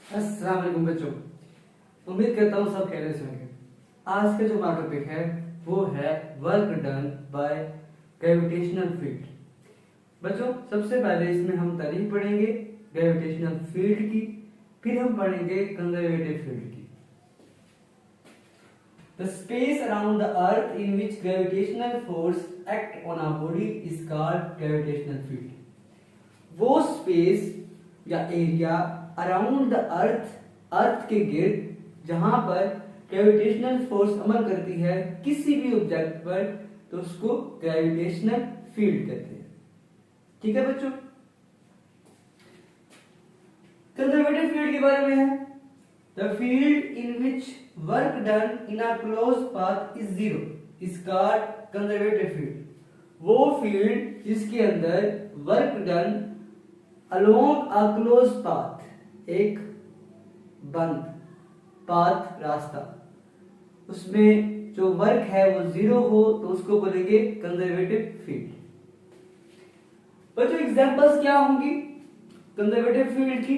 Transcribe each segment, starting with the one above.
अस्सलाम वालेकुम बच्चों, उम्मीद करता हूँ सब खैरियत से होंगे। आज का जो हमारा टॉपिक है वो है work done by gravitational field. बच्चों, सबसे पहले इसमें हम तारीफ पढ़ेंगे ग्रेविटेशनल फील्ड की, फिर हम पढ़ेंगे कंजर्वेटिव फील्ड की। The space around the earth in which gravitational force act on a body is called gravitational field. वो स्पेस या एरिया अराउंड द अर्थ के गिर्द जहां पर ग्रेविटेशनल फोर्स अमल करती है किसी भी ऑब्जेक्ट पर, तो उसको ग्रेविटेशनल फील्ड कहते हैं। ठीक है बच्चों, कंजर्वेटिव फील्ड के बारे में है the field in which work done in a close path is zero is called conservative field. वो फील्ड जिसके अंदर work done along a close path, एक बंद पाथ रास्ता, उसमें जो वर्क है वो जीरो हो, तो उसको बोलेंगे कंजर्वेटिव फील्ड। बच्चों, एग्जांपल्स क्या होंगी कंजर्वेटिव फील्ड की?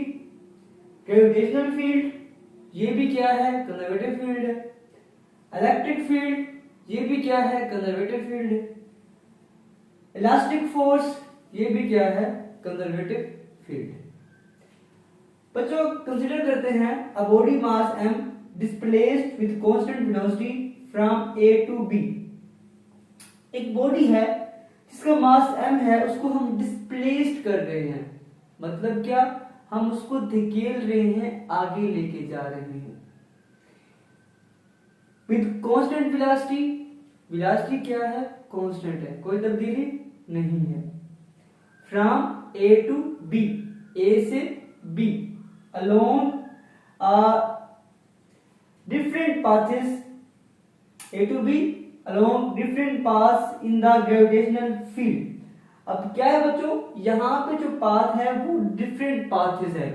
ग्रेविटेशनल फील्ड, ये भी क्या है? कंजर्वेटिव फील्ड है। इलेक्ट्रिक फील्ड, ये भी क्या है? कंजर्वेटिव फील्ड है। इलास्टिक फोर्स, ये भी क्या है? Conservative field. बच्चों, कंसीडर करते हैं a body mass m displaced with constant velocity from a to b। एक बॉडी है जिसका मास m है, उसको हम डिस्प्लेस्ड कर रहे हैं। मतलब क्या? हम उसको धकेल रहे हैं, आगे लेके जा रहे हैं विद कांस्टेंट वेलोसिटी। वेलोसिटी क्या है? कांस्टेंट है, कोई तब्दीली नहीं है। From a to b, a से b, along different paths, a to b along different paths in the gravitational field। अब क्या है बच्चों, यहां पे जो पाथ है वो डिफरेंट पाथ्स है।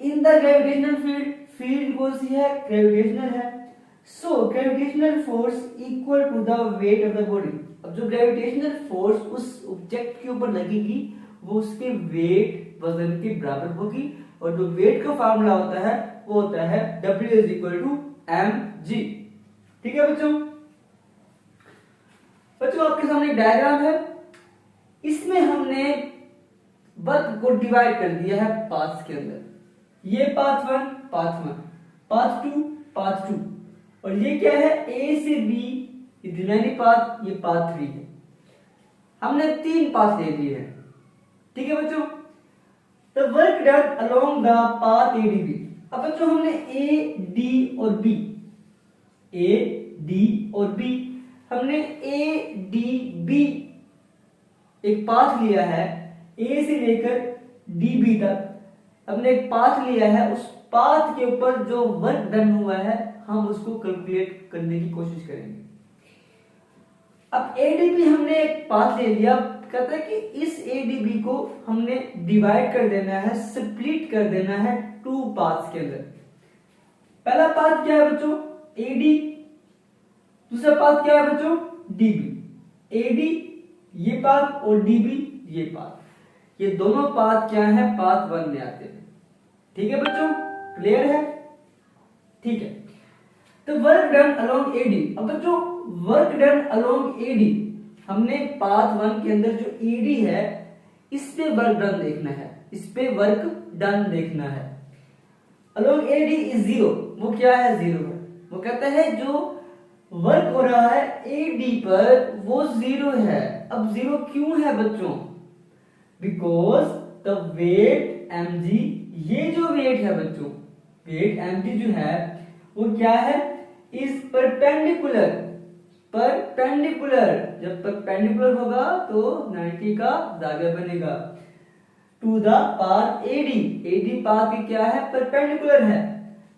In the gravitational field, field कौन सी है? ग्रेविटेशनल है। So gravitational force equal to the weight of the body. अब जो ग्रेविटेशनल फोर्स उस ऑब्जेक्ट के ऊपर लगेगी वो उसके वेट, वजन के बराबर होगी। और जो वेट का फार्मूला होता है वो होता है W is equal to mg। ठीक है बच्चों? बच्चों, आपके सामने एक डायग्राम है, इसमें हमने वर्क को डिवाइड कर दिया है पाथ्स के अंदर। ये पाथ 1, पाथ 2, पाथ 2, और ये क्या है? A से B, ये द्विमानी पाथ, ये पाथ 3 है। हमने 3 पाथ ले लिए हैं। ठीक है बच्चों? The work done along the path ADB। अब बच्चों, हमने A, D और B, A, D और B, हमने A, D, B एक पाथ लिया है, A से लेकर DB तक हमने एक पाथ लिया है। उस पाथ के ऊपर जो वर्क डन हुआ है हम उसको कैलकुलेट करने की कोशिश करेंगे। अब ADB हमने एक पाथ ले लिया, कहता है कि इस ADB को हमने डिवाइड कर देना है, स्प्लिट कर देना है 2 पाथ्स के अंदर। पहला पाथ क्या है बच्चों? AD। दूसरा पाथ क्या है बच्चों? DB। AD ये पाथ और DB ये पाथ, ये दोनों पाथ क्या है? पाथ 1 में आते हैं। ठीक है बच्चों? क्लियर है? ठीक है। तो वर्क डन अलोंग AD। अब बच्चों, वर्क डन अलोंग AD, हमने पाथ 1 के अंदर जो AD है इस पे वर्क डन देखना है, इस पे वर्क डन देखना है। Along AD is 0। वो क्या है? 0 है। वो कहता है जो वर्क हो रहा है AD पर वो 0 है। अब 0 क्यों है बच्चों? बिकॉज द वेट mg, ये जो वेट है बच्चों, वेट mg जो है वो क्या है? Is perpendicular. परपेंडिकुलर, जब परपेंडिकुलर होगा तो 90 का दागा बनेगा to the path AD। AD path की क्या है? परपेंडिकुलर है।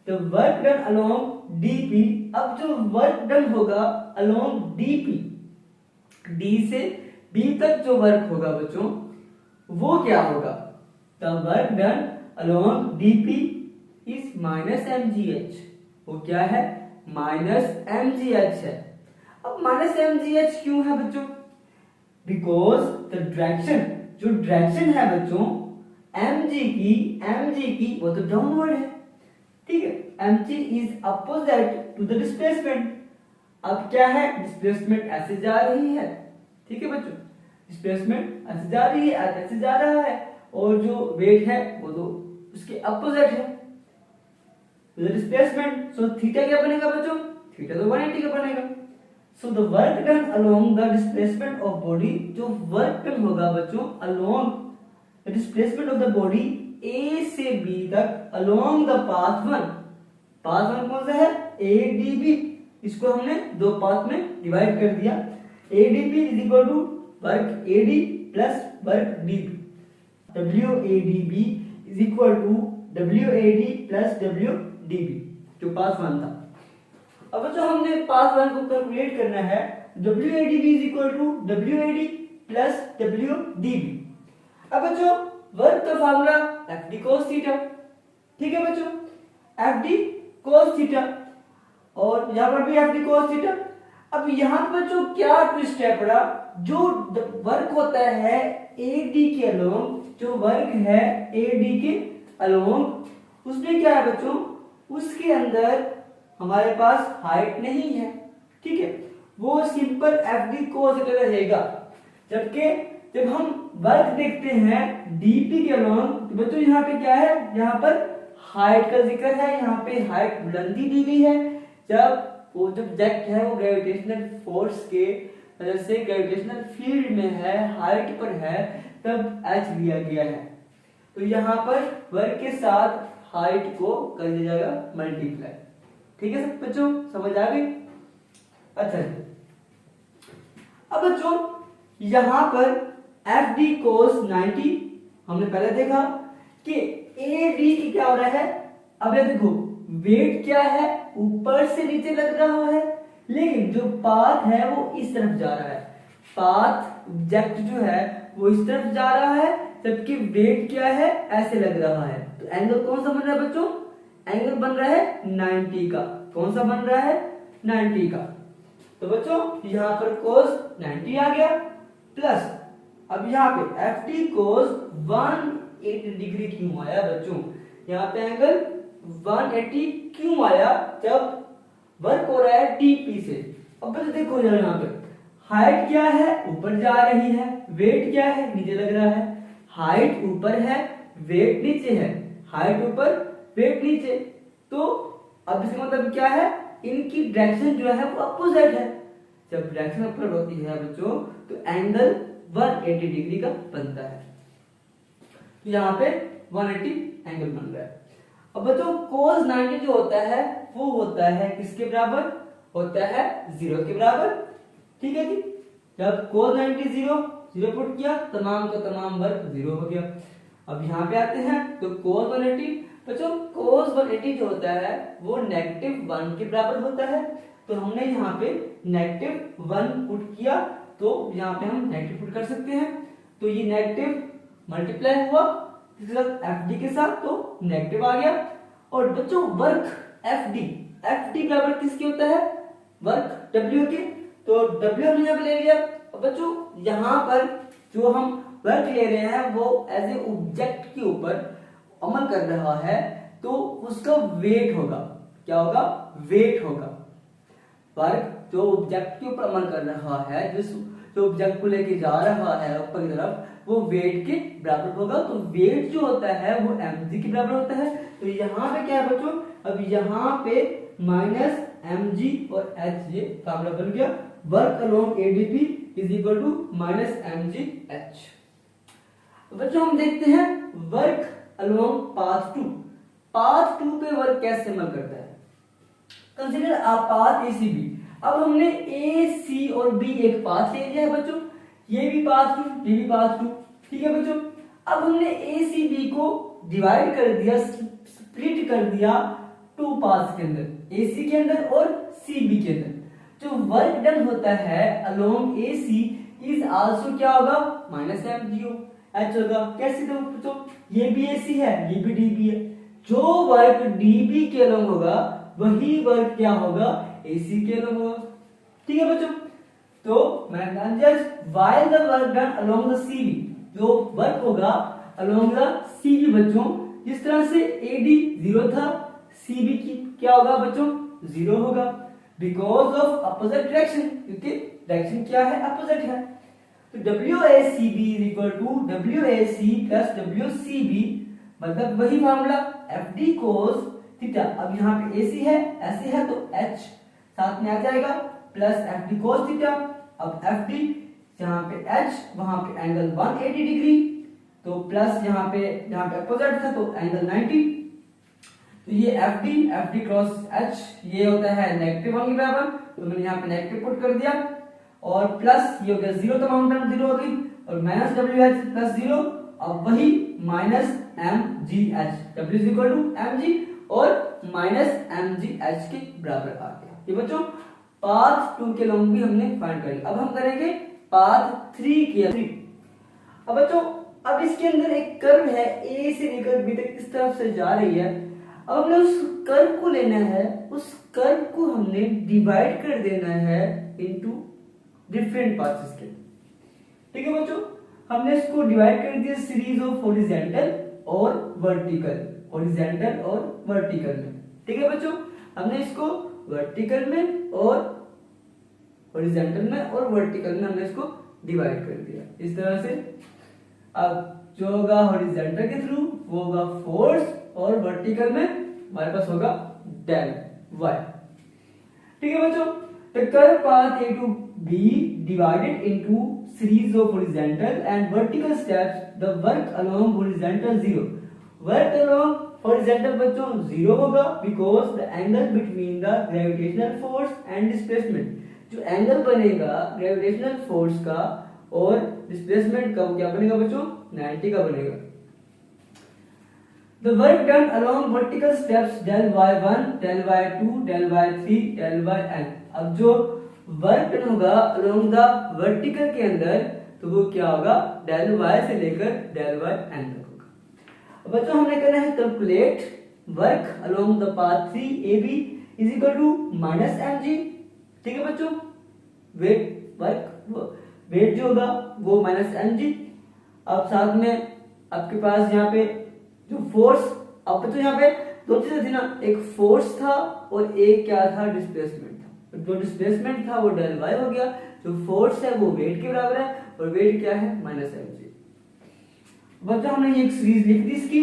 तो वर्क डन अलोंग DP, अब जो वर्क डन होगा अलोंग DP, D से B तक जो वर्क होगा बच्चों वो क्या होगा? The work done along DP is minus mgh। वो क्या है? माइनस mgh है। अब माइनस mgh क्यों है बच्चों? बिकॉज द डायरेक्शन, जो डायरेक्शन है बच्चों mg की वो तो डाउनवर्ड है, ठीक है। mg is opposite to the displacement. अब क्या है, डिस्प्लेसमेंट ऐसे जा रही है, ठीक है बच्चों, डिस्प्लेसमेंट ऐसे जा रही है, ऐसे जा रहा है, और जो वेट है वो तो उसके अपोजिट है डिस्प्लेसमेंट। सो थीटा क्या बनेगा बच्चों, थीटा तो 180 का बनेगा। So the work done along the displacement of body, जो वर्क डन होगा बच्चों along the displacement of the body a से बी तक अलोंग द पाथ 1, पाथ 1 कौन सा है, ADB, इसको हमने दो पाथ में डिवाइड कर दिया। ADB is equal to work AD plus work DB, WADB is equal to WAD plus WDB, जो पाथ 1 था। अब बच्चों हमने पाथ 1 को कैलकुलेट करना है, WADB is equal to WAD plus WDB। अब बच्चों वर्क का फार्मूला FD cos थीटा, ठीक है बच्चों, FD cos थीटा, और यहां पर भी FD cos थीटा। अब यहां पर बच्चों क्या ट्विस्ट है पड़ा, जो वर्क होता है AD के अलोंग, जो वर्क है AD के अलोंग, उसमें क्या है बच्चों, उसके अंदर हमारे पास हाइट नहीं है, ठीक है, वो सिंपल FD cos थीटा रहेगा। जबकि जब हम वर्क देखते हैं DP के अलोंग, तो बच्चों यहाँ पे क्या है, यहाँ पर हाइट का जिक्र है, यहाँ पे हाइट बुलंदी दी गई है। जब वो जो ऑब्जेक्ट है वो ग्रेविटेशनल फोर्स के वजह से ग्रेविटेशनल फील्ड में है, हाइट पर है, तब h लिया गया है। तो यहाँ पर वर्क के साथ हाइट को कर दिया जाएगा मल्टीप्लाई, ठीक है सब बच्चों, समझ आ गई। अच्छा अब बच्चों यहाँ पर FD cos 90 हमने पहले देखा कि AD की क्या हो रहा है। अब ये देखो वेट क्या है, ऊपर से नीचे लग रहा है, लेकिन जो पाथ है वो इस तरफ जा रहा है, पाथ ऑब्जेक्ट जो है वो इस तरफ जा रहा है, जबकि वेट क्या है, ऐसे लग रहा है। तो एंगल कौन सा बन रहा है बच्चों, एंगल बन रहा है 90 का। कौन सा बन रहा है, 90 का। तो बच्चों यहाँ पर cos 90 आ गया, प्लस अब यहाँ पे FD cos 180 डिग्री क्यों आया बच्चों, यहाँ पे एंगल 180 क्यों आया, जब वर्क हो रहा है DP से। अब बच्चों देखो यहाँ पे हाइट क्या है, ऊपर जा रही है, वेट क्या है, नीचे लग रहा है। हाइट ऊपर है, वेट नीचे है, हाइट ऊपर वेट नीचे, तो अब इसका मतलब क्या है, इनकी डायरेक्शन जो है वो अपोजिट है। जब डायरेक्शन अपोजिट होती है बच्चों, तो एंगल 180 डिग्री का बनता है। तो यहाँ पे 180 एंगल बन रहा है। अब बच्चों cos 90 जो होता है वो होता है किसके बराबर, होता है 0 के बराबर, ठीक है जी। जब cos 90 0 पुट किया, तमाम का तमाम वर्ग 0 हो गया। अब यहाँ पे आते हैं तो cos 180, बच्चों cos 180 जो होता है वो -1 के बराबर होता है। तो हमने यहाँ पे -1 पुट किया, तो यहाँ पे हम नेगेटिव पुट कर सकते हैं। तो ये नेगेटिव मल्टीप्लाई हुआ FD के साथ, तो नेगेटिव आ गया। और बच्चों वर्क FD बराबर किसके होता है, वर्क W के, तो W हमने यहाँ पे ले लिया। और बच्चों यहाँ पर जो हम वर्क ले रहे हैं वो एज ए ऑब्जेक्ट के ऊपर अमल कर रहा है, तो उसका वेट होगा, क्या होगा, वेट होगा। वर्क जो ऑब्जेक्ट के ऊपर अमल कर रहा है, जो ऑब्जेक्ट को लेके जा रहा है ऊपर की तरफ, वो वेट के बराबर होगा। तो वेट जो होता है वो mg के बराबर होता है। तो यहाँ पे क्या है बच्चों, अब यहाँ पे -mg और h, ये फार्मूला बन गया, work along ADP is equal to -mgh। बच्चों हम देखते हैं वर्क अलोंग पाथ 2। पाथ 2 पे वर्क कैसे अमल करता है। Consider a path ACB। अब हमने AC और B एक पाथ ले लिया है बच्चों, ये भी पाथ 2, ये भी पाथ 2, ठीक है बच्चों। अब हमने ACB को डिवाइड कर दिया, स्प्लिट कर दिया 2 पाथ्स के अंदर, AC के अंदर और CB के अंदर। जो वर्क डन होता है अलोंग AC इज आल्सो क्या होगा, -mgh होगा। कैसे तो बच्चों, ये भी AC है, ये भी DB है, जो वर्क DB के अलोंग होगा वही वर्क क्या होगा, AC के अलोंग होगा, ठीक है बच्चों। तो मैं just while the work done along the CB, जो वर्क होगा along the सी बी बच्चों, जिस तरह से ए डी 0 था, सी बी की क्या होगा बच्चों 0 होगा, बिकॉज ऑफ अपोजिट डायरेक्शन, क्योंकि डायरेक्शन क्या है अपोजिट है। तो W A C B is equal to W A C plus W C B, मतलब वही formula F D cos theta. अब यहाँ पे ए सी है, ऐसे है तो एच साथ में आ जाएगा plus F D cos theta. अब एफ डी यहाँ पे एच, वहां पे एंगल 180 डिग्री, तो प्लस यहाँ पे अपोजिट था तो एंगल 90, तो ये एफ डी क्रॉस एच ये होता है नेगेटिव 1 के बराबर, तो मैंने यहाँ पे नेगेटिव पुट कर दिया, और प्लस ये हो गया 0, तमाम टर्म 0 हो गई, और माइनस डब्ल्यू एच प्लस 0, अब वही minus m g h, W is equal to m g और माइनस एम जी एच के बराबर आ गया। ये बच्चों पाथ 2 के लॉन्ग भी हमने फाइंड कर लिया। अब हम करेंगे पाथ 3 के। अब बच्चों अब इसके अंदर एक कर्व है, ए से लेकर बी तक इस तरफ से जा रही है। अब हमने उस कर्व को लेना है, उस कर्व को हमने डिवाइड कर देना है इनटू डिफरेंट पाथ्स के। ठीक है बच्चों, हमने इसको डिवाइड कर दिया सीरीज ऑफ हॉरिजॉन्टल और वर्टिकल, हॉरिजॉन्टल और वर्टिकल में। ठीक है बच्चों, हमने इसको वर्टिकल में और हॉरिजॉन्टल में और वर्टिकल में हमने इसको डिवाइड कर दिया इस तरह से। अब जो होगा हॉरिजॉन्टल के थ्रू वो होगा फोर्स, और वर्टिकल में हमारे पास होगा डेल वाई। ठीक है बच्चों, the curve path A to B divided into series of horizontal and vertical steps, the work along horizontal 0, work along horizontal बच्चों 0 होगा because the angle between the gravitational force and displacement, जो angle बनेगा gravitational force का और displacement का क्या बनेगा बच्चों 90 का बनेगा। The work done along vertical steps del y1, del y2, del y3, del yn। अब जो वर्क डन होगा along the vertical के अंदर तो वो क्या होगा del y से लेकर del yn तक होगा। अब बच्चों हमने करना है calculate work along the path 3AB is equal to minus mg। ठीक है बच्चों, वेट जो होगा वो माइनस mg। अब साथ में आपके पास यहाँ पे जो फोर्स, अब तो यहाँ पे दो चीजें थी ना, एक फोर्स था और एक क्या था डिस्प्लेसमेंट था। जो डिस्प्लेसमेंट था वो डेल वाई हो गया, जो फोर्स है वो वेट के बराबर है, और वेट क्या है माइनस एमजी। बच्चों हमने ये एक सीरीज लिख दी इसकी।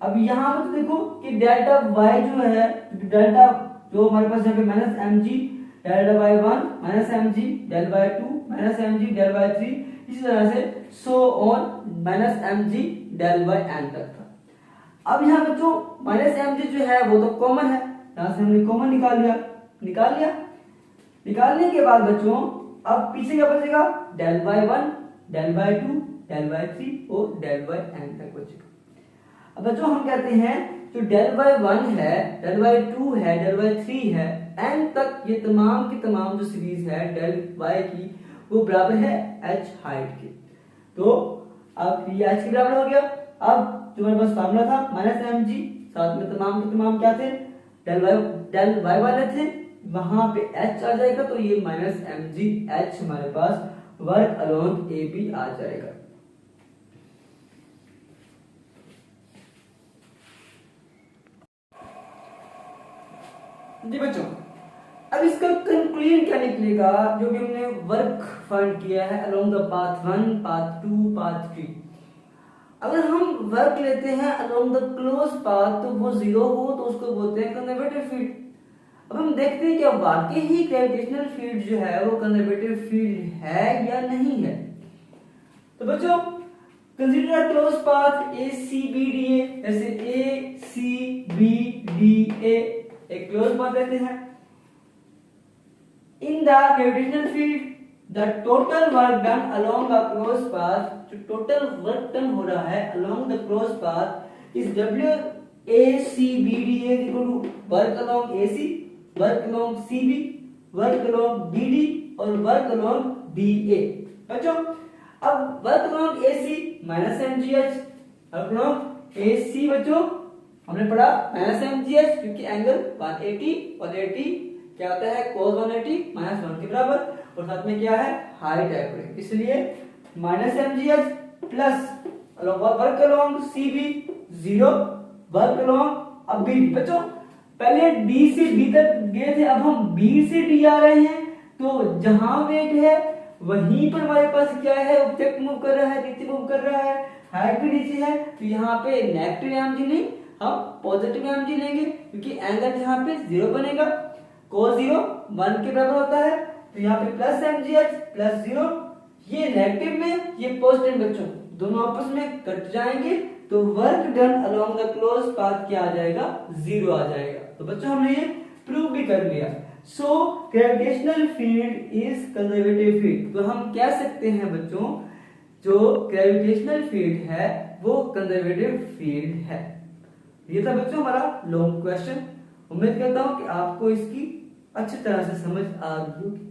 अब यहाँ पर देखो कि डेल्टा वाई जो है, डेल्टा जो हमारे पास यहाँ पे minus mg, delta y 1 minus mg, del y 2 minus mg, del y 3, इसी तरह से so on minus mg del y n तक था। अब यहाँ बच्चों माइनस एमजी जो है वो तो कॉमन है, यहां से हमने कॉमन निकाल लिया। निकालने के बाद बच्चों अब पीछे क्या बचेगा del y 1, del y 2, del y 3 और डेल वाई एन तक बचेगा। अब बच्चों हम कहते हैं जो डेल वाई 1 है, डेल वाई 2 है, डेल वाई 3 है, एन तक ये तमाम की तमाम जो सीरीज है डेल वाई की वो बराबर है एच हाइट के। तो अब ये एच के बराबर हो गया। अब जो हमारे पास फार्मूला था माइनस एम जी, साथ में तमाम के तमाम क्या थे डेल वाई वाले थे, वहां पे एच आ जाएगा, तो ये माइनस एम जी एच हमारे पास वर्क अलोंग ए बी आ जाएगा। जी बच्चों, अब इसका कंक्लूजन क्या निकलेगा, जो भी हमने वर्क फाइंड किया है along the path 1, path 2, path 3। अगर हम वर्क लेते हैं अलोंग द क्लोज पाथ तो वो 0 हो तो उसको बोलते हैं कंजर्वेटिव फील्ड। अब हम देखते हैं कि वाकई ही ग्रेविटेशनल फील्ड जो है वो कंजर्वेटिव फील्ड है या नहीं है। तो बच्चों consider close path A C B D A, जैसे ए सी बी डी ए एक क्लोज पाथ लेते हैं। इन the gravitational field the total work done along a closed path, जो total work done हो रहा है along the closed path is W A C B D A equal to work along AC, work along CB, work along BD और work along DA। बच्चों अब work along AC minus MGH, work along AC बच्चों हमने पढ़ा minus MGH क्योंकि angle 180 और 80 क्या होता है cos 180 माइनस 1 के बराबर, और साथ में क्या है हाइट है, इसलिए minus MGH plus work along CB 0 work along अब बी। बच्चों पहले डी से बी तक गए थे, अब हम बी से डी आ रहे हैं, तो जहां वेट है वहीं पर हमारे पास क्या है, ऑब्जेक्ट मूव कर रहा है, नीचे मूव कर रहा है, हाइट भी नीचे है, तो यहाँ पे नेगेटिव एमजी नहीं हम पॉजिटिव एमजी लेंगे, क्योंकि एंगल यहाँ पे 0 बनेगा। cos 0 1 के बराबर होता है, तो यहाँ पे प्लस mgh प्लस 0, ये नेगेटिव में ये पॉजिटिव बच्चों दोनों आपस में कट जाएंगे, तो work done along the close path क्या आ जाएगा, 0 आ जाएगा। तो बच्चों हमने ये प्रूव भी कर लिया। So gravitational field is conservative field, तो हम कह सकते हैं बच्चों जो ग्रेविटेशनल फील्ड है वो कंजर्वेटिव फील्ड है। ये था बच्चों हमारा लॉन्ग क्वेश्चन। उम्मीद करता हूं कि आपको इसकी अच्छी तरह से समझ आ गई होगी।